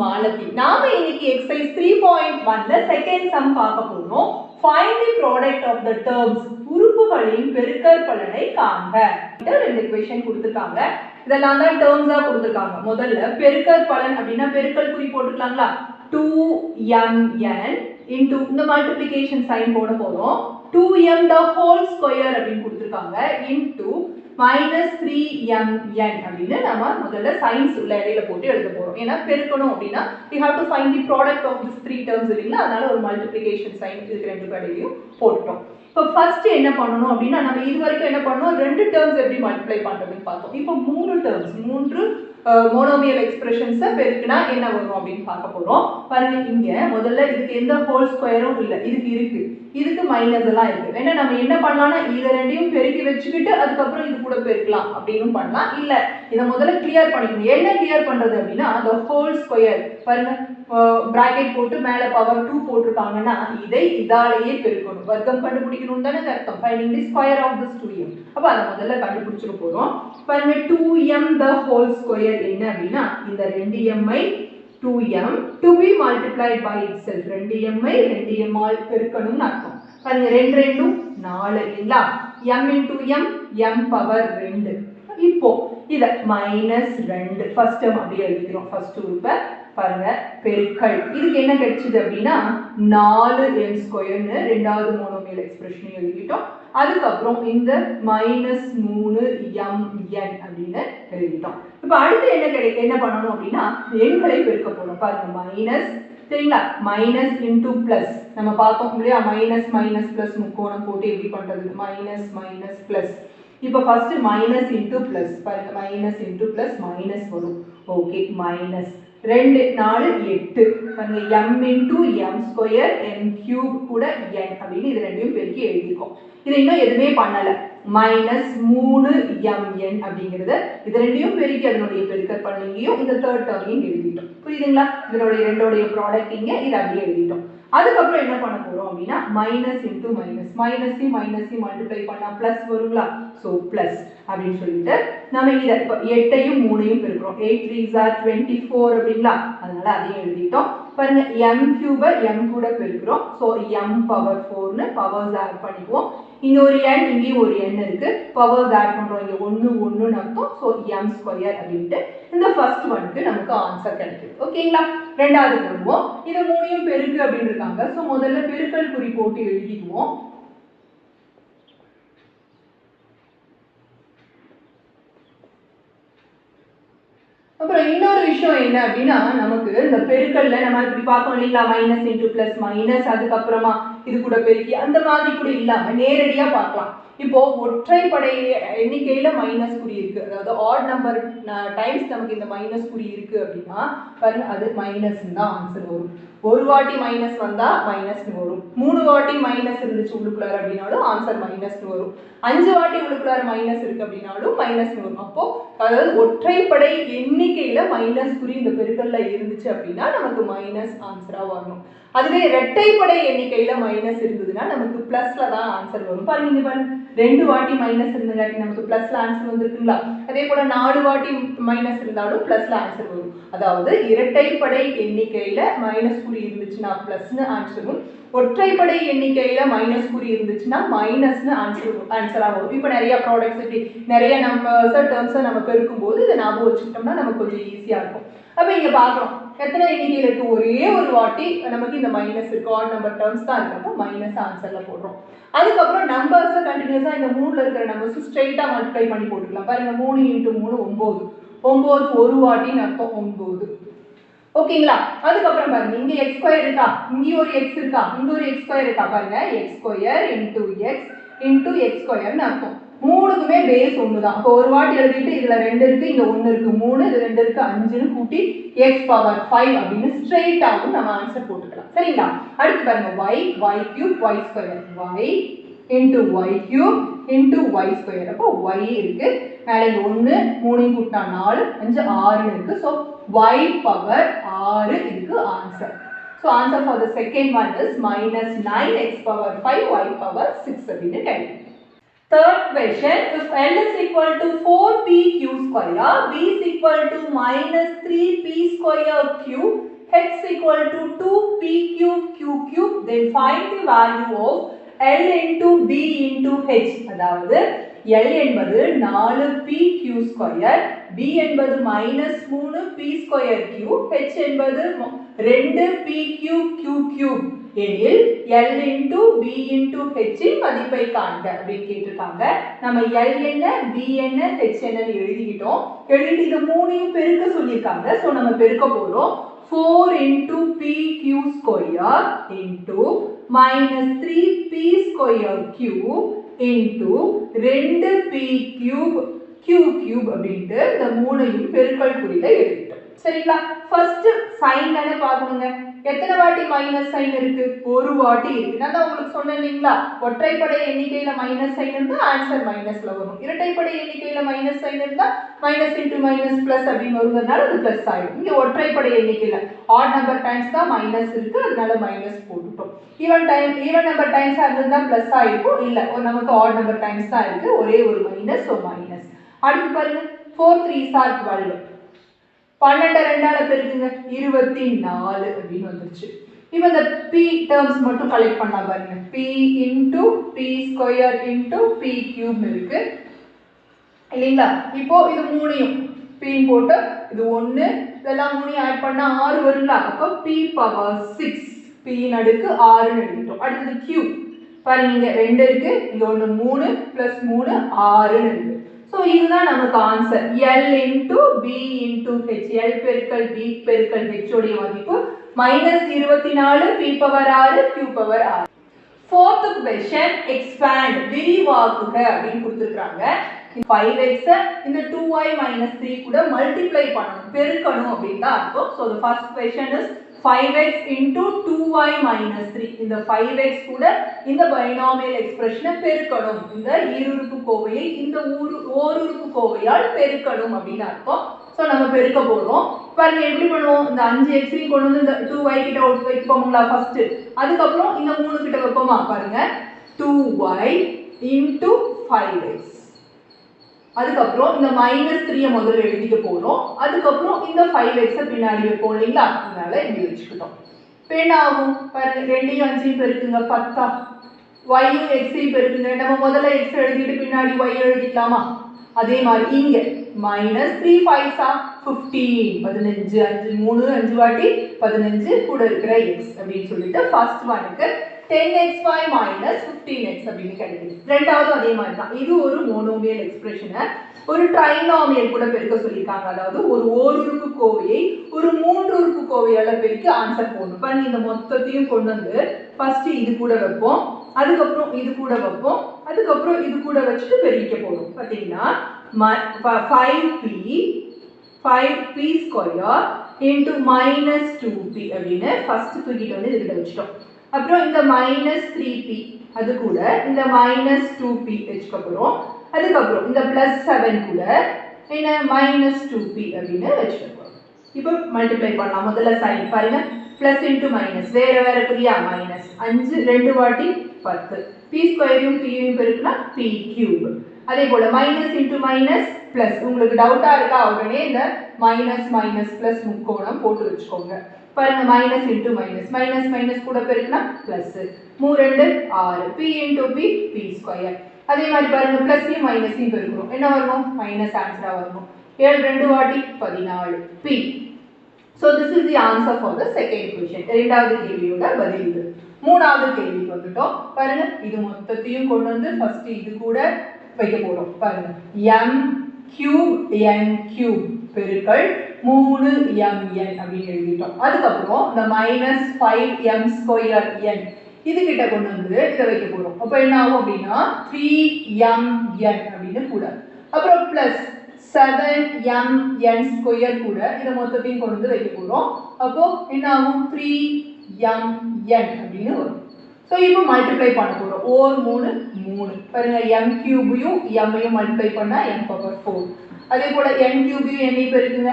மாலதி. நாம இன்னைக்கு exercise 3.1ல second sum பார்க்க போறோம். Find the product of the terms. உறுப்புகளின் பெருக்கற் பலனை காண்க. ரெண்டு ஈக்குவேஷன் கொடுத்திருக்காங்க. இதெல்லாம் தான் டேர்ம்ஸா கொடுத்திருக்காங்க. முதல்ல பெருக்கற் பலன் அப்படினா பெருக்கல் குறி போட்டுக்கலாங்களா? 2mn into இந்த மல்டிப்ளிகேஷன் சைன் போட போறோம். 2m the whole square அப்படினு கொடுத்திருக்காங்க into -3mn அப்படினு நாம முதல்ல சைன்ஸ் உள்ள இடையில போட்டு எழுத போறோம். ஏனா பெருக்கணும் அப்படினா we have to find the product of these three terms இல்லீங்களா? அதனால ஒரு மல்டிப்ளிகேஷன் சைன் இதுக்கு ரெண்டு கடையிலயும் போட்டுட்டோம். இப்போ ஃபர்ஸ்ட் என்ன பண்ணனும் அப்படினா நம்ம இது வரைக்கும் என்ன பண்ணோம்? ரெண்டு டேர்ம்ஸ் எப்படி மல்டிப்ளை பண்றதுன்னு பார்த்தோம். இப்போ மூணு டேர்ம்ஸ், மூன்று மோனோமியல் எக்ஸ்பிரஷன்ஸ் பெருக்கினா என்ன வரும் அப்படினு பார்க்க போறோம். பாருங்க இங்க முதல்ல இதுக்கு எந்த ஹோல் ஸ்கொயரும் இல்ல. இதுக்கு இருக்கு. இதுக்கு மைனஸ் எல்லாம் இருக்கு. வேணா நம்ம என்ன பண்ணலாம்னா இத ரெண்டையும் பெருக்கி வச்சுக்கிட்டு அதுக்கு அப்புறம் இது கூட பெருக்கலாம் அப்படினு பண்ணலாம். இல்ல இத முதல்ல கிளியர் பண்ணிக்கணும். என்ன கிளியர் பண்றது அப்படினா the whole square பாருங்க பிராக்கெட் போட்டு மேல பவர் 2 போட்டுட்டாங்கன்னா இதை இதாலேயே பெருக்கணும். வர்க்கம் கண்டுபிடிக்கணும் தானே அர்த்தம். finding the square of this 2m. அப்ப அத முதல்ல கண்டுபிடிச்சிர போறோம். பாருங்க 2m the whole square என்ன அப்படினா இந்த 2m ஐ 2m to be multiplied by itself. 2m ஐ 2m ஆல் பெருக்கணும்னு அர்த்தம். பாருங்க 2 2 4 இல்லையா? m into m m power 2. இப்போ இத -2 ஃபர்ஸ்ட் டேர்ம் அப்படியே எழுதிக்கிறோம். ஃபர்ஸ்ட் உறுப்பை பாருங்க பெருக்கல். இதுக்கு என்ன கிடைச்சது அப்படினா 4m² ன்னு இரண்டாவது மோனோமியல் எக்ஸ்பிரஷன் எழுதிட்டோம். அதுக்கு அப்புறம் இந்த -3mn அப்படினு எழுதிட்டோம். இப்போ அடுத்து என்ன பண்ணனும் அப்படினா எண்களை பெருக்க போறோம். பாருங்க மைனஸ் சரிங்களா? மைனஸ் இன்டு பிளஸ் நம்ம பார்த்தோம் இல்லையா? மைனஸ் மைனஸ் பிளஸ் முக்கோணம் போட்டு எப்படி பண்றது? Minus minus plus. இப்போ ஃபர்ஸ்ட் மைனஸ் இன்டு பிளஸ் பாருங்க மைனஸ் இன்டு பிளஸ் மைனஸ் வரும். ஓகே மைனஸ் 2 4 8 பாருங்க m into m square m cube கூட n அப்படினு இது ரெண்டையும் பெருக்கி எழுதிக்கோம். இது இன்னும் எதுமே பண்ணல. -3mn அப்படிங்கிறது இது ரெண்டையும் பெருக்கி அதனுடைய பெருக்கல் பண்ணிங்கயும் இந்த தேர்ட் டேர்மையும் எழுதிட்டோம். புரியுதுங்களா? இதனுடைய ரெண்டோடைய ப்ராடக்ட் இங்க இது அப்படியே எழுதிட்டோம். அதுக்கு அப்புறம் என்ன பண்ண போறோம் அப்படினா minus into minus minus multiply பண்ணா பிளஸ் வருங்களா? சோ பிளஸ் அப்படினு சொல்லிட்டு நாம இத 8 ஐயும் 3 ஐயும் பெருக்குறோம். 8 3s are 24 அப்படிங்களா? அதனால அதையும் எழுதிட்டோம். பாருங்க m கியூபை m கூட பெருக்குறோம். சோ m பவர் 4 ன்னு பவர்ஸ் ஆட் பண்ணிக்குவோம். இங்க ஒரு n இங்க ஒரு n இருக்கு. பவர்ஸ் ஆட் பண்றோம். இங்க 1 1 ன்னு அர்த்தம். சோ m ஸ்கொயர் அப்படிட்டு இந்த ஃபர்ஸ்ட் ஒன்க்கு நமக்கு ஆன்சர் கிடைக்குது. ஓகேங்களா? ரெண்டாவது வருவோம். இது மூணையும் பெருக்கு அப்படினு இருக்காங்க. சோ முதல்ல பெருக்கல் குறி போட்டு எழுதிடுவோம். அப்புறம் இன்னொரு விஷயம் என்ன அப்படினா நமக்கு இந்த பெருக்கல்ல நம்ம இப்படி பார்த்தோம் இல்லையா? மைனஸ் இன்டு பிளஸ் மைனஸ் அதுக்கு அப்புறமா இது கூட பெருக்கி அந்த மாதிரி கூட இல்லாம நேரடியா பார்க்கலாம். இப்போ ஒற்றைப்படை எண்ணிக்கையில மைனஸ் குறி இருக்கு. அதாவது ஆட் நம்பர் டைம்ஸ் நமக்கு இந்த மைனஸ் குறி இருக்கு அப்படினா பாருங்க அது மைனஸ் தான் ஆன்சர் வரும். ஒரு வாட்டி மைனஸ் வந்தா மைனஸ் வரும். 3 வாட்டி மைனஸ் இருந்துச்சு உள்ளுக்குள்ளார அப்படினாலும் ஆன்சர் மைனஸ் வரும். 5 வாட்டி உள்ளுக்குள்ளார மைனஸ் இருக்கு அப்படினாலும் மைனஸ் வரும். அப்போ அதாவது ஒற்றைப்படை எண்ணிக்கையில மைனஸ் குறி இந்த பெருக்கல்ல இருந்துச்சு அப்படினா நமக்கு மைனஸ் ஆன்சரா வரணும். அதுவே இரட்டைப்படை எண்ணிக்கையில மைனஸ் இருந்ததுன்னா நமக்கு பிளஸ்ல தான் ஆன்சர் வரும். பாருங்க இங்க பாருங்க 2 வாட்டி மைனஸ் இருந்தங்காட்டி நமக்கு பிளஸ்ல ஆன்சர் வந்திருக்குங்களா? அதே போல 4 வாட்டி மைனஸ் இருந்தாலும் பிளஸ்ல ஆன்சர் வரும். அதாவது இரட்டைப்படை எண்ணிக்கையில மைனஸ் குறி இருந்துச்சுன்னா பிளஸ்னு ஆன்சரும், ஒற்றைப்படை எண்ணிக்கையில மைனஸ் குறி இருந்துச்சுன்னா மைனஸ்னு ஆன்சரா வரும். இப்போ நிறைய ப்ராடக்ட்ஸ் இப்படி நிறைய நம்பர்ஸ் டேர்ம்ஸை நம்ம பெருக்கும்போது இதை ஞாபகம் வச்சுக்கிட்டோம்னா நமக்கு கொஞ்சம் ஈஸியா இருக்கும். அப்ப இங்க பாக்குறோம் எத்தனை எண்ணிக்கையில இருக்கு? ஒரே ஒரு வாட்டி நமக்கு இந்த மைனஸ் இருக்கு. ஆட் நம்பர் டேர்ம்ஸ் தான் இருக்கு. அப்போ மைனஸ் ஆன்சர்ல போடுறோம். அதுக்கப்புறம் நம்பர்ஸை கண்டினியூஸா இந்த 3ல இருக்கிற நம்பர்ஸ் ஸ்ட்ரெயிட்டா மல்டிப்ளை பண்ணி போட்டுக்கலாம். பாருங்க 3 × 3 9. 9 ஒரு வாட்டின்னு அர்த்தம் 9. ஓகேங்களா? அதுக்கப்புறம் பாருங்க இங்க x ஸ்கொயர் இருக்கா? இங்க ஒரு x இருக்கா? இங்க ஒரு x ஸ்கொயர் இருக்கா? பாருங்க x ஸ்கொயர் × x ஸ்கொயர்னு அர்த்தம். மூணுக்குமே பேஸ் ஒண்ணுதான். அப்போ ஒரு வாட்டி எழுதிட்டு இதுல 2 இருக்கு, இங்க 1 இருக்கு, 3 இது 2 இருக்கு, 5ன்னு கூட்டி x பவர் 5 அப்படின்னு ஸ்ட்ரெயிட்டாவும் நம்ம ஆன்சர் போட்டுக்கலாம். சரிங்களா? அடுத்து பாருங்க y y³ y square y × y³ y square. அப்போ y இருக்கு. மேல இங்க 1 3 கூட்டினா 4 5 6 இருக்கு. சோ y பவர் 6 இதுக்கு answer. So answer for the second one is -9 x power 5 y power 6 அப்படின்னு கிடைக்கும். Third question, if L is equal to 4pq square, b is equal to minus 3p square q, h is equal to 2p cube q cube, then find the value of L into b into h. அதாவது L என்பது 4pq square, b என்பது minus 3p square q, h என்பது 2pq q cube எனில் L into b into h இன் மதிப்பை காண்க அப்படின்னு கேட்டிருக்காங்க. நம்ம L என்ன, b என்ன, h என்னன்னு எழுதிக்கிட்டோம். எழுதிட்டு இது மூணையும் பெருக்க சொல்லியிருக்காங்க. ஸோ நம்ம பெருக்க போறோம். 4 into pq square into minus 3p square cube into 2p cube q cube அப்படின்ட்டு இந்த மூணையும் பெருக்கல் குறியில எழுதிட்டோம். சரிங்களா? ஃபர்ஸ்ட் சைன் தானே பார்க்கணுங்க. எத்தனை வாட்டி மைனஸ் சைன் இருக்கு? ஒரு வாட்டி இருக்கு. நான் தான் உங்களுக்கு சொன்னேன் இல்லைங்களா, ஒற்றைப்படை எண்ணிக்கையில மைனஸ் சைன் இருந்தா ஆன்சர் மைனஸ்ல வரும். இரட்டைப்படை எண்ணிக்கையில மைனஸ் சைன் இருந்தா மைனஸ் இன்டு மைனஸ் பிளஸ் அப்படின்னு வருவதனால அது பிளஸ் ஆயிடும். இங்க ஒற்றைப்படை எண்ணிக்கையில ஆட் நம்பர் டைம்ஸ் தான் மைனஸ் இருக்கு, அதனால மைனஸ் போட்டுட்டோம். ஈவன் நம்பர் டைம்ஸா இருந்தா பிளஸ் ஆயிருக்கும். இல்ல நமக்கு ஆட் நம்பர் டைம்ஸ் தான் இருக்கு, ஒரே ஒரு மைனஸ், ஸோ மைனஸ். அடுத்து பாருங்க 4 3s are 12. 12 ரெண்டால பெருக்குங்க 24 அப்படின்னு வந்துருச்சு. இப்போ இந்த p டேர்ம்ஸ் மட்டும் கலெக்ட் பண்ணா பாருங்க. p into p square into p cube இருக்கு இல்லைங்களா? இப்போ இது மூணையும் p போட்டு இது 1 இதெல்லாம் மூணையும் ஆட் பண்ணா 6 வருங்களா? அப்போ p பவர் 6 p ன் அடுக்கு 6 ன்னு எழுதிட்டோம். அடுத்து q பாருங்க, இங்க 2 இருக்கு, இங்க 1 3 plus 3 6 ன்னு இருக்கு. So இதுதான் நமக்கு answer. L into b into h. L பெருக்கல் b பெருக்கல் h உடைய மதிப்பு -24 p power 6 q power 6. Fourth question, expand விரிவாக்குக அப்படின்னு கொடுத்திருக்காங்க. 5x இந்த 2y minus 3 கூட மல்டிப்ளை பண்ணணும், பெருக்கணும் அப்படின்னு தான் அர்த்தம். So the first question is 5x into 2y minus 3. இந்த 5x கூட இந்த பைனாமியல் எக்ஸ்பிரஷனை பெருக்கணும், இந்த ஈருறுப்பு கோவையை இந்த ஓருறுப்பு கோவையால் பெருக்கணும் அப்படின்னு அர்த்தம். ஸோ நம்ம பெருக்க போறோம். பாருங்க எப்படி பண்ணுவோம், இந்த 5x கொண்டு வந்து இந்த 2y கிட்ட வைப்போம்ங்களா ஃபர்ஸ்ட், அதுக்கப்புறம் இந்த 3 கிட்ட வைப்போமா? பாருங்க 2y into 5x, அதுக்கப்புறம் இந்த -3 முதல்ல எழுதிக்க போறோம், அதுக்கப்புறம் இந்த 5x பின்னாடி வைப்போம் இல்லைங்களா? அதனால இங்க வச்சுக்கிட்டோம். இப்போ என்ன ஆகும் பாருங்க, 2யும் 5யும் பெருக்குங்க 10, yயும் xயும் பெருக்குங்க. நம்ம முதல்ல x எழுதிட்டு பின்னாடி y எழுதிக்கலாமா? அதே மாதிரி இங்க -3 5s 15, 15 5 3 5 வாட்டி 15 கூட இருக்கிற x அப்படின்னு சொல்லிட்டு ஃபர்ஸ்ட் ஒன்னுக்கு 10xy minus 15x அப்படின்னு கிடைக்குது. ரெண்டாவது அதே மாதிரி தான், இது ஒரு மோனோமியல் எக்ஸ்பிரஷனை ஒரு ட்ரைனாமியல் கூட பெருக்க சொல்லியிருக்காங்க. அதாவது ஒரு ஓருறுப்பு கோவையை ஒரு மூன்றுறுப்பு கோவையால பெருக்கி ஆன்சர் போடணும். பாருங்க இந்த மொத்தத்தையும் கொண்டு வந்து ஃபர்ஸ்ட் இது கூட வைப்போம், அதுக்கப்புறம் இது கூட வைப்போம், அதுக்கப்புறம் இது கூட வச்சுட்டு பெருக்க போறோம். பார்த்தீங்கன்னா 5p ஸ்கொயர் into -2p அப்படின்னு ஃபர்ஸ்ட் தூக்கிட்டு வந்து இதுகிட்ட வச்சுட்டோம். அப்புறம் இந்த -3p அது கூட இந்த -2p வச்சுக்க போறோம். அதுக்கப்புறம் இந்த +7 கூட என்ன -2p அப்படின்னு வச்சுக்க போறோம். இப்போ மல்டிப்ளை பண்ணலாம். முதல்ல சைன் பாருங்க, பிளஸ் இன்டு மைனஸ் வேற வேற புரியா? மைனஸ் 5 2 வாட்டி 10, p ஸ்கொயரையும் p யும் பெருக்கினா p கியூப். அதே போல மைனஸ் இன்டு மைனஸ் பிளஸ். உங்களுக்கு டவுட்டா இருக்கா? உடனே இந்த மைனஸ் மைனஸ் பிளஸ் முக்கோணம் போட்டு வச்சுக்கோங்க. பாருங்க minus into minus, minus minus கூட பெருக்கினா plus, 3 2 6 p into p p square. அதே மாதிரி பாருங்க பிளஸையும் மைனஸையும் பெருக்கணும், என்ன வரணும்? மைனஸ் ஆன்சரா வரணும். 7 2 வாட்டி 14 p. So this is the answer for the second question. இரண்டாவது கேள்வியோட பதில் இது. மூணாவது கேள்விக்கு வந்துட்டோம். பாருங்க இது மொத்தத்தையும் கொண்டு வந்து ஃபர்ஸ்ட் இது கூட வைக்க போறோம். பாருங்க m cube n cube பெருக்கல் 3mn அப்படின்னு எழுதிட்டோம். அதுக்கப்புறம் இந்த -5m ஸ்கொயர் n இது கிட்ட கொண்டு வந்து இதை வைக்க போறோம். அப்ப என்ன ஆகும் அப்படின்னா 3mn அப்படின்னு கூட, அப்புறம் பிளஸ் 7mn ஸ்கொயர் கூட இதை மொத்தத்தையும் கொண்டு வந்து வைக்க போறோம். அப்போ என்ன ஆகும்? 3mn அப்படின்னு வரும். ஸோ இப்போ மல்டிப்ளை பண்ண போறோம். ஓர் 3 3 பாருங்க, m கியூபையும் m-ஐயும் மல்டிப்ளை பண்ணா m பவர் 4. அதே போல n கியூபையும் n-ஐயும் பெருக்குங்க,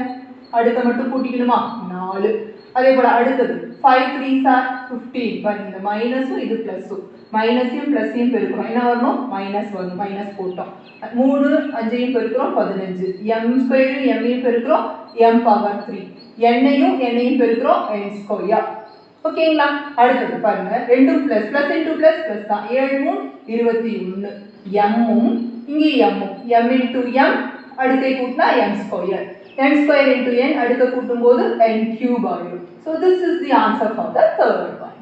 அடுத்த மட்டும் கூட்டிக்கணுமா 4. அதே போல அடுத்தது 5 3s are 15 பாருங்க இந்த மைனஸும் இது பிளஸும் மைனஸையும் பிளஸையும் பெருக்கிறோம் என்ன வரணும் மைனஸ் வரும் மைனஸ் போட்டோம் 3 5ஐயும் பெருக்கிறோம் 15 m ஸ்கொயரையும் m ஐயும் பெருக்கிறோம் m பவர் 3 n-ஐயும் n-ஐயும் பெருக்கிறோம் n ஸ்கொயர் ஓகேங்களா அடுத்தது பாருங்க ரெண்டும் plus plus into plus plus தான் 7 3 21 m-உம் இங்கே m-உம் m இன்டு m அடுக்கை கூட்டினா n square n square into n அடுக்க கூட்டும்போது n cube ஆயிடும் so this is the answer for the third one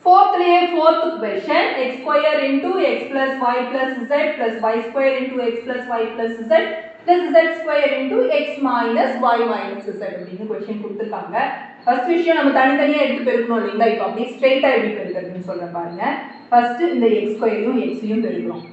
fourth question x square into x plus y plus z plus y square into x plus y plus z plus z square into x minus y minus z அப்படினு question கொடுத்திருக்காங்க first விஷயம் நம்ம தனித்தனியா எடுத்து பெருக்கணும் இல்லையா இப்போ அப்படியே ஸ்ட்ரைட்டா எப்படி பெருக்கிறதுன்னு சொல்றேன் பாருங்க ஃபர்ஸ்ட் இந்த x ஸ்கொயரையும் x ஐயும் பெருக்குறோம்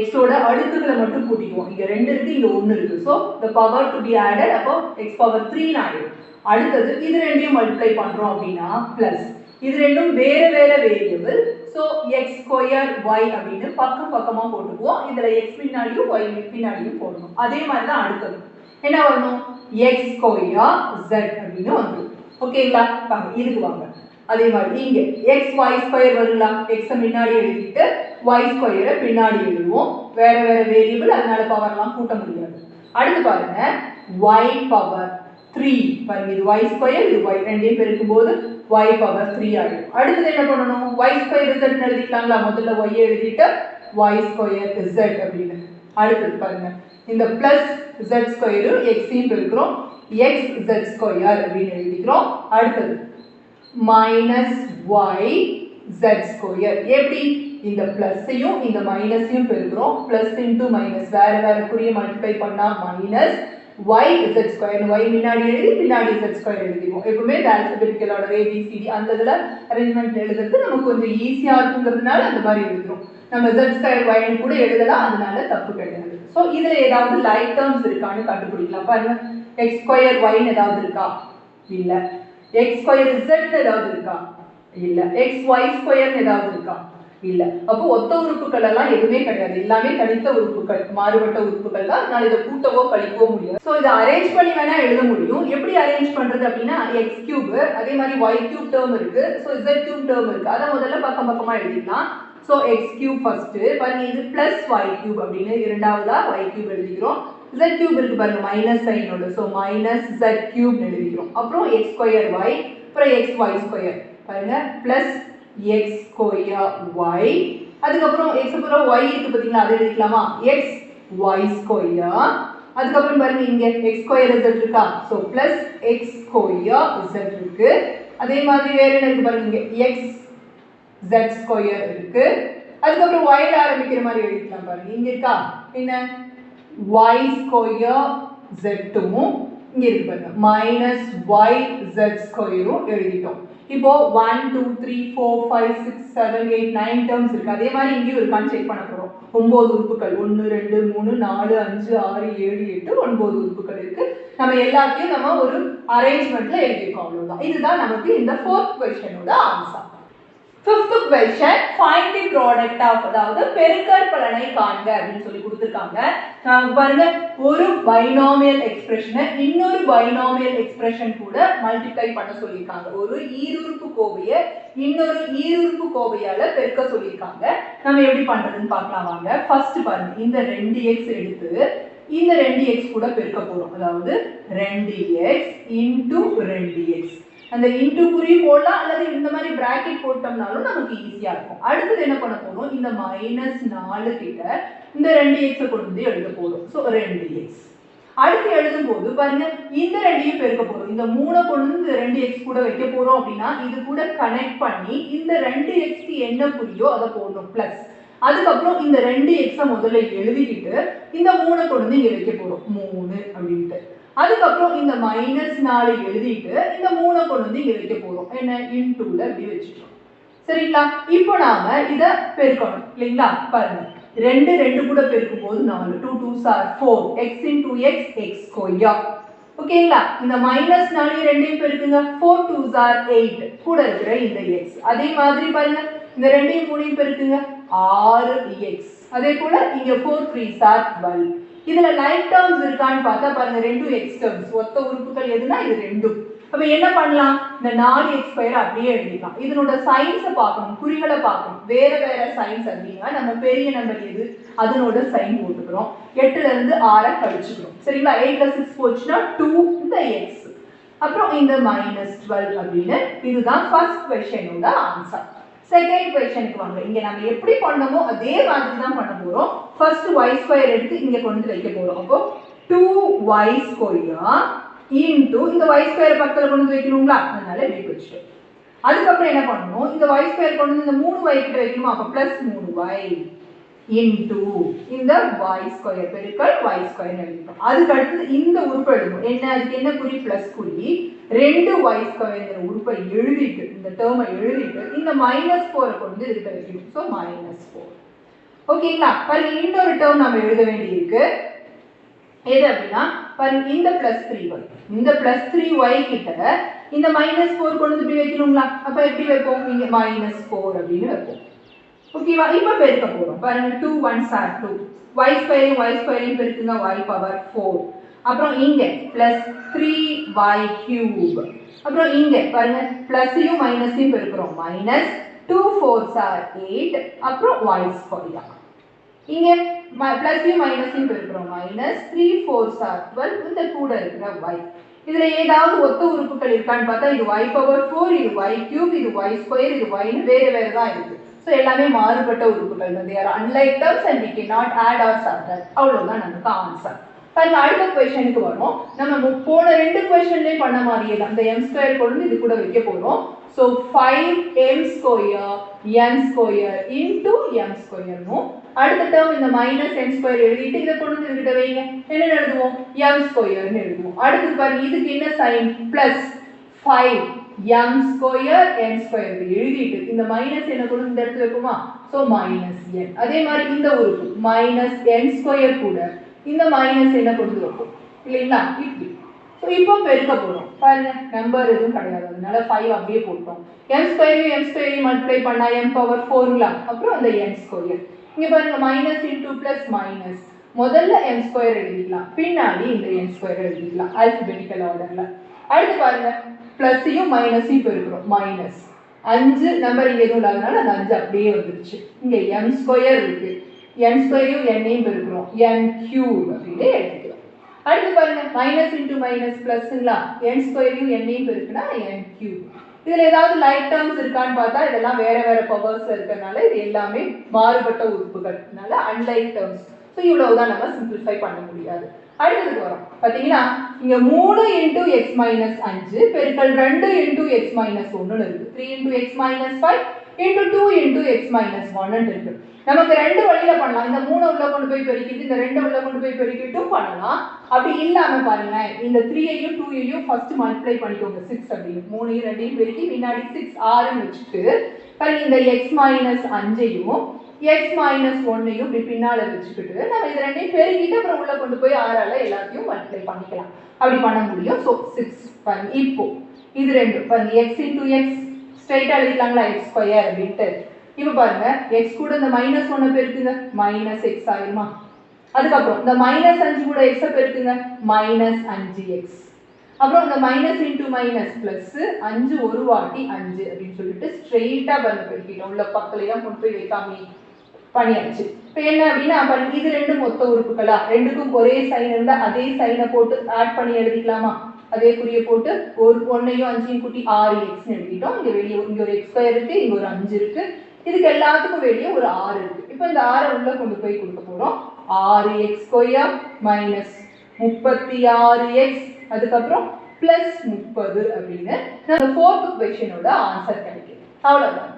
x ஓட அடுக்குகளை மட்டும் கூட்டிக்குவோம் இங்க 2 இருக்கு இங்க 1 இருக்கு so the power to be added அப்போ x power 3 னு ஆயிடும் அடுத்து இது ரெண்டையும் மல்டிப்ளை பண்றோம் அப்படினா பிளஸ் இது ரெண்டும் வேற வேற variable so x square y அப்படினு பக்கமா போட்டுக்குவோம் இதுல x பின்னாடியும் y பின்னாடியும் போடணும் அதே மாதிரி தான் அடுத்து என்ன வரணும் x ஸ்கொயர் z அப்படினு வந்துரும் ஓகேங்களா பாருங்க இதுக்கு வாங்க அதே மாதிரி இங்க x y ஸ்கொயர் வருங்களா x முன்னாடி எழுதிட்டு y ஸ்கொயரை பின்னாடி எழுதுவோம் வேற வேற வேரியபிள் அதனால பவர்லாம் கூட்ட முடியாது அடுத்து பாருங்க y பவர் 3 பாருங்க இது y ஸ்கொயர் இது y ரெண்டையும் பெருக்கும்போது y பவர் 3 ஆயிடும் அடுத்து என்ன பண்ணனும் y ஸ்கொயர் z ன்னு எழுதிக்கலாம்ல முதல்ல y எழுதிட்டு y ஸ்கொயர் z அப்படினு அடுத்து பாருங்க இந்த பிளஸ் z ஸ்கொயர் x ஐயும் பெருக்குறோம் x z ஸ்கொயர் அப்படினு எழுதிக்கிறோம் அடுத்து மைனஸ் y z ஸ்கொயர் எப்படி இந்த பிளஸ்ஸையும் இந்த மைனஸையும் பெருக்குறோம் பிளஸ் இன்டு மைனஸ் வேற வேற குறிய மல்டிப்ளை பண்ணா minus y z square y முன்னாடி எழுதி பின்னாடி z ஸ்கொயர் எழுதிடுவோம் எப்பவுமே alphabetical order a b c d அந்த இதல அரேஞ்ச்மென்ட் எழுதுறது நமக்கு கொஞ்சம் ஈஸியா இருக்குங்கிறதுனால அந்த மாதிரி எழுதுறோம் நம்ம z ஸ்கொயர் y ன்னு கூட எழுதலாம் அதனால தப்பு கிடையாது சோ இதுல ஏதாவது லைக் டர்ம்ஸ் இருக்கான்னு கண்டுபிடிக்கலாம் பாருங்க x ஸ்கொயர் y ன்னு ஏதாவது இருக்கா இல்ல x ஸ்கொயர் z ன்னு ஏதாவது இருக்கா இல்ல x y ஸ்கொயர் ன்னு ஏதாவது இருக்கா இல்ல அப்போ ஒத்த உறுப்புகள் எல்லாம் எதுவுமே கிடையாது எல்லாமே தனித்த உறுப்புகள் மாறுபட்ட உறுப்புகள் தான் அதனால இத கூட்டவோ கழிக்கவோ முடியாது சோ இத அரேஞ்ச் பண்ணி வேணா எழுத முடியும் எப்படி அரேஞ்ச் பண்றது அப்படினா x கியூப் அதே மாதிரி y கியூப் டேர்ம் இருக்கு சோ z கியூப் டேர்ம் இருக்கு அத முதல்ல பக்கமா எழுதிக்கலாம் சோ x கியூப் ஃபர்ஸ்ட் பாருங்க இது பிளஸ் y கியூப் அப்படினு இரண்டாவதா y கியூப் எழுதிக்கிறோம் z கியூப் இருக்கு பாருங்க மைனஸ் சைனோட சோ மைனஸ் z கியூப் எழுதிக்கிறோம் அப்புறம் x ஸ்கொயர் y அப்புறம் x y ஸ்கொயர் பாருங்க பிளஸ் x ஸ்கொயர் y அதுக்கு அப்புறம் x அப்புறம் y இருக்கு பாத்தீங்களா அதை எழுதிக்கலாமா x y ஸ்கொயர் அதுக்கு அப்புறம் பாருங்க இங்க x ஸ்கொயர் z இருக்கா so plus x square z இருக்கு அதே மாதிரி வேற என்ன இருக்கு பாருங்க இங்க x z ஸ்கொயர் இருக்கு அதுக்கு அப்புறம் y ல ஆரம்பிக்கிற மாதிரி எழுதிக்கலாம் பாருங்க இங்க இருக்கா என்ன y ஸ்கொயர் z வும் இங்க இருக்கு பாருங்க மைனஸ் y z ஸ்கொயரும் எழுதிட்டோம் இப்போ 1 2 3 4 5 6 7 8 9 டர்ம்ஸ் இருக்கு அதே மாதிரி இங்கேயும் இருக்கான்னு செக் பண்ண போறோம் 9 உறுப்புகள் 1 2 3 4 5 6 7 8 9 உறுப்புகள் இருக்கு நம்ம எல்லாத்தையும் நம்ம ஒரு அரேஞ்ச்மென்ட்ல எழுதிருக்கோம் அவ்வளவுதான் இதுதான் நமக்கு இந்த ஃபோர்த் क्वेश्चनோட answer fifth question find the product of அதாவது பெருக்கற் பலனை காண்க அப்படினு சொல்லி கொடுத்திருக்காங்க பாருங்க ஒரு பைனாமியல் எக்ஸ்பிரஷனை இன்னொரு பைனாமியல் எக்ஸ்பிரஷன் கூட மல்டிப்ளை பண்ண சொல்லிருக்காங்க ஒரு ஈருறுப்பு கோவையை இன்னொரு ஈருறுப்பு கோவையால பெருக்க சொல்லிருக்காங்க நம்ம எப்படி பண்றதுன்னு பார்க்கலாம் வாங்க ஃபர்ஸ்ட் பாருங்க இந்த 2x எடுத்து இந்த 2x கூட பெருக்க போறோம் அதாவது 2x * 2x அந்த இன்டு குறி போடலாம் அல்லது இந்த மாதிரி பிராக்கெட் போட்டோம்னாலும் நமக்கு ஈஸியா இருக்கும் அடுத்து என்ன பண்ண போறோம் இந்த -4 கிட்ட இந்த 2x கொண்டு வந்து எழுத போறோம் சோ 2x அடுத்து எழுதும்போது பாருங்க இந்த ரெண்டையும் பெருக்க போறோம் இந்த 3 கொண்டு வந்து 2x கூட வைக்க போறோம் அப்படினா இது கூட கனெக்ட் பண்ணி இந்த 2x க்கு என்ன குறியோ அத போடணும் பிளஸ் அதுக்கு அப்புறம் இந்த 2x முதல்ல எழுதிட்டு இந்த 3 கொண்டு வந்து இங்க வைக்க போறோம் 3 அப்படிட்டு அதுக்கு அப்புறம் இந்த -4 எழுதிட்டு இந்த 3 கொண்டு வந்து இங்க வைக்க போறோம் என்ன இன்டு ல இப்படி வெச்சிட்டோம் சரிங்களா இப்போ நாம இத பெருக்கணும் இல்லீங்களா பாருங்க 2 கூட பெருக்கும்போது 4 2 2s are 4 x * x x square ஓகேங்களா இந்த -4 ரெண்டையும் பெருக்குங்க 4 2s are 8 கூட இருக்கிற இந்த x அதே மாதிரி பாருங்க இந்த ரெண்டையும் மூணையும் பெருக்குங்க 6x அதே போல இங்க 4 3s are 12 இதுல லைக் டர்ம்ஸ் இருக்கான்னு பார்த்தா பாருங்க ரெண்டும் x டர்ம்ஸ் ஒத்த உறுப்புகள் எதுனா இது ரெண்டும் அப்ப என்ன பண்ணலாம், இந்த 4x² அப்படியே எழுதிக்கலாம். இதனோட சைன்ஸை பார்க்கணும், குறிகளை பார்க்கணும். வேற வேற சைன்ஸ் அப்படின்னா நம்ம பெரிய நம்பர் எது அதனோட சைன் போட்டுக்கிறோம். 8ல இருந்து 6 கழிச்சுக்கிறோம். சரிங்களா? 8ல 6 போச்சுன்னா 2 இந்த x. அப்புறம் இந்த -12 அப்படின்னு. இதுதான் ஃபர்ஸ்ட் क्वेश्चनோட ஆன்சர். செகண்ட் क्वेश्चனுக்கு வாங்க. இங்க நம்ம எப்படி பண்ணோமோ அதே மாதிரி தான் பண்ண போறோம். ஃபர்ஸ்ட் y² எடுத்து இங்க கொண்டு வைக்க போறோம். அப்போ 2y² into இந்த y² பக்கத்துல கொண்டு வைக்கணும்ல, அதனால இப்படி வச்சிட்டோம். அதுக்கப்புறம் என்ன பண்ணணும், இந்த y² கொண்டு இந்த 3y கிட்ட வைக்கணுமா, அப்ப +3y into இந்த y² பெருக்கல் y² எழுதிட்டோம். அதுக்கு அடுத்து இந்த உறுப்பு எழுதணும். என்ன, அதுக்கு என்ன குறி, பிளஸ் குறி. 2y² உறுப்பை எழுதிட்டு இந்த டேர்மை எழுதிட்டு இந்த -4 கொண்டு இதுக்கு வைக்கணும். சோ -4. ஓகேங்களா? பாருங்க இன்னொரு டேர்ம் நாம எழுத வேண்டியிருக்கு. எது அப்படின்னா பாருங்க இந்த +3y, இந்த +3y கிட்ட இந்த -4 கொண்டு இப்படி வைக்கணும்ல, அப்ப எப்படி வைப்போம், இங்க -4 அப்படின்னு வைப்போம். ஓகேவா? இப்ப பெருக்க போறோம். பாருங்க 2 1s are 2, y² பெருக்குங்க y⁴. அப்புறம் இங்க +3y³. அப்புறம் இங்க பாருங்க பிளஸையும் மைனஸையும் பெருக்குறோம், -2 4s are 8. அப்புறம் y². இங்க பிளஸையும் மைனஸையும் பெருக்குறோம், -3 4s are 12. இந்த கூட இருக்கிற y. இதுல ஏதாவது ஒத்த உறுப்புகள் இருக்கான்னு பார்த்தா இது y⁴, இது y³ இது y², இது y ன்னு வேற வேற தான் இருக்கு. சோ எல்லாமே மாறுபட்ட உறுப்புகள். they are unlike terms and we cannot add or subtract. அவ்வளவுதான் நமக்கு ஆன்சர். பாருங்க அடுத்த क्वेश्चனுக்கு வரோம். நம்ம போன ரெண்டு क्वेश्चன்லயே பண்ண மாதிரியே தான். இந்த m² கொண்டு இது கூட வைக்க போறோம். So 5m² n² into m² no. அடுத்த டேர்ம் இந்த -m² எழுதிட்டு இத கொண்டு இதுகிட்ட வைங்க. என்ன எழுதுவோம், m² ன்னு எழுதுவோம். அடுத்து பாருங்க இதுக்கு என்ன சைன், +5m² n² எழுதிட்டு இந்த மைனஸ் என்ன கொண்டு இந்த இடத்துல வைக்குமா, சோ -n. அதே மாதிரி இந்த உறுப்பு -n² கூட இந்த மைனஸ் என்ன கொண்டு வைப்போம் இல்லைங்களா, இப்படி. சோ இப்போ பெருக்க போறோம். பாருங்க நம்பர் எதுவும் கிடையாது, அதனால 5 அப்படியே போட்டோம். m² மல்டிப்ளை பண்ணா m⁴ அப்புறம் அந்த n². இங்க பாருங்க மைனஸ் இன்டு பிளஸ் மைனஸ். முதல்ல m² எழுதிக்கலாம், பின்னாடி இந்த n² எழுதிக்கலாம் ஆல்பபெட்டிக்கல் ஆர்டர்ல. அடுத்து பாருங்க பிளஸையும் மைனஸையும் பெருக்குறோம், -5 நம்பர் இங்க எதுவும் இல்லாதனால அந்த 5 அப்படியே வந்துருச்சு. இங்க m² இருக்கு, n²யும் n-ஐயும் பெருக்குறோம், n³ அப்படின்னு எழுதிக்கலாம். அடுத்து பாருங்க மைனஸ் இன்டு மைனஸ் பிளஸ்ங்களா, n²யும் n-ஐயும் பெருக்குனா n³. இதுல ஏதாவது லைக் டேர்ம்ஸ் இருக்கான்னு பார்த்தா இதெல்லாம் வேற வேற பவர்ஸ் இருக்கறனால இது எல்லாமே மாறுபட்ட உறுப்புகள்னால அன்லைக் டேர்ம்ஸ். சோ இவ்வளவுதான் நம்ம சிம்பிளிஃபை பண்ண முடியாது. அடுத்து வரோம். பாத்தீங்கன்னா இங்க 3 × x - 5 பெருக்கல் 2 × x - 1 இருக்கு. 3 × x - 5 × 2 × x - 1 இருக்கு. நமக்கு ரெண்டு வழியில பண்ணலாம். இந்த 3 உள்ள கொண்டு போய் பெருக்கிட்டு இந்த 2 உள்ள கொண்டு போய் பெருக்கிட்டும் பண்ணலாம். அப்படி இல்லாம பாருங்க இந்த 3ஐயும் 2ஐயும் ஃபர்ஸ்ட் மல்டிப்ளை பண்ணிக்கோங்க 6 அப்படி. 3ஐயும் 2ஐயும் பெருக்கி பின்னாடி 6 6 வெச்சிட்டு பாருங்க இந்த x - 5ஐயும் x - 1ஐயும் இப்படி பின்னால வெச்சிட்டு நம்ம இந்த ரெண்டையும் பெருக்கிட்டு அப்புறம் உள்ள கொண்டு போய் 6 ஆல எல்லாத்தையும் மல்டிப்ளை பண்ணிக்கலாம். அப்படி பண்ண முடியும். சோ 6 பாருங்க இப்போ இது ரெண்டு பாருங்க x * x ஸ்ட்ரைட்டா எழுதிக்கலாங்களா x² அப்படிட்டு. இப்போ பாருங்க x கூட இந்த -1 பெருக்குங்க -x ஆயிருமா. அதுக்கப்புறம் இந்த -5 கூட x பெருக்குங்க -5x. அப்புறம் இந்த மைனஸ் இன்டு மைனஸ் பிளஸ் 5 ஒரு வாட்டி 5 அப்படின்னு சொல்லிட்டு ஸ்ட்ரெயிட்டா பாருங்க பெருக்கிட்டோம். உள்ள பக்கத்துல தான் கொண்டு போய் வைக்காம பண்ணியாச்சு. இப்போ என்ன அப்படின்னா பாருங்க இது ரெண்டும் மொத்த உறுப்புகளா, ரெண்டுக்கும் ஒரே சைன் இருந்தா அதே சைனை போட்டு ஆட் பண்ணி எழுதிக்கலாமா. அதே குறிய போட்டு ஒரு 1ஐயும் 5ஐயும் கூட்டி 6x எழுதிட்டோம். இங்க வெளியே இங்க ஒரு x² இருக்கு, இங்க ஒரு 5 இருக்கு. இதுக்கு எல்லாத்துக்கும் வெளியே ஒரு 6 இருக்கு. இப்போ இந்த 6 உள்ள கொண்டு போய் கொடுக்க போறோம். 6x² - 36x அதுக்கப்புறம் +30 அப்படின்னு நம்ம 4th क्वेश्चनோட ஆன்சர் கிடைக்கும். அவ்வளவுதான்.